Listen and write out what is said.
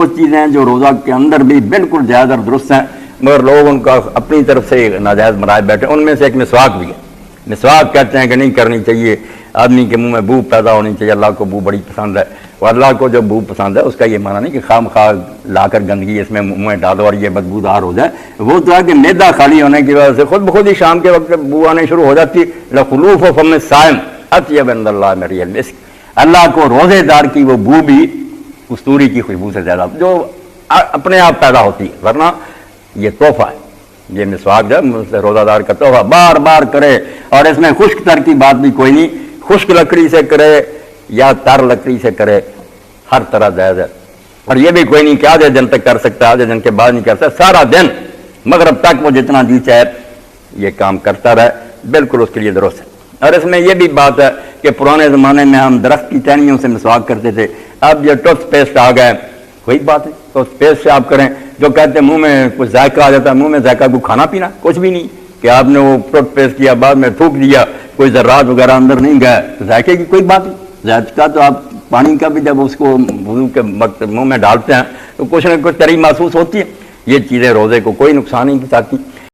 وہ چیزیں جو روزہ کے اندر بھی بالکل جائز اور درست ہیں مگر لوگ ان کا اپنی طرف سے ناجائز بنائے بیٹھے. ان میں سے ایک مسواک بھی ہے. مسواک کہتے ہیں کہ نہیں کرنی چاہیے, آدمی کے منہ میں بو پیدا ہونی چاہیے. اللہ کو بو بڑی پسند ہے, اور اللہ کو جو بو پسند ہے اس کا یہ معنی نہیں کہ خام خواہ لا کر گندگی اس میں منہ میں ڈالو اور یہ بدبودار ہو جائے. وہ تو ہے کہ معدہ خالی ہونے کی وجہ سے خود بخود ہی شام کے وقت بو آنے شروع ہو جاتی. لخلوف فم الصائم اطیب عند اللہ من ریح المسک. اللہ کو روزے دار کی وہ بو بھی کستوری کی خوشبو سے زیادہ جو اپنے آپ پیدا ہوتی ہے. ورنہ یہ تحفہ ہے, یہ مسواک جو روزہ دار کا تحفہ بار بار کرے. اور اس میں خشک تر کی بات بھی کوئی نہیں, خشک لکڑی سے کرے یا تر لکڑی سے کرے ہر طرح جائز ہے. اور یہ بھی کوئی نہیں کہ آدھے دن تک کر سکتا ہے, آدھے دن کے بعد نہیں کر سکتا. سارا دن مغرب تک وہ جتنا جی چاہے یہ کام کرتا رہے, بالکل اس کے لیے درست ہے. اور اس میں یہ بھی بات ہے کہ پرانے زمانے میں ہم درخت کی ٹہنیوں سے مسواک کرتے تھے. اب یہ ٹوتھ پیسٹ آ گئے, کوئی بات نہیں, ٹوتھ پیسٹ سے آپ کریں. جو کہتے ہیں منہ میں کچھ ذائقہ آ جاتا ہے, منہ میں ذائقہ کو کھانا پینا کچھ بھی نہیں کہ آپ نے وہ ٹوتھ پیسٹ کیا بعد میں تھوک دیا, کوئی ذرات وغیرہ اندر نہیں گئے, ذائقے کی کوئی بات نہیں. ذائقہ تو آپ پانی کا بھی جب اس کو وضو کے وقت منہ میں ڈالتے ہیں تو کچھ نہ کچھ تری محسوس ہوتی ہے. یہ چیزیں روزے کو کوئی نقصان نہیں پہنچاتی.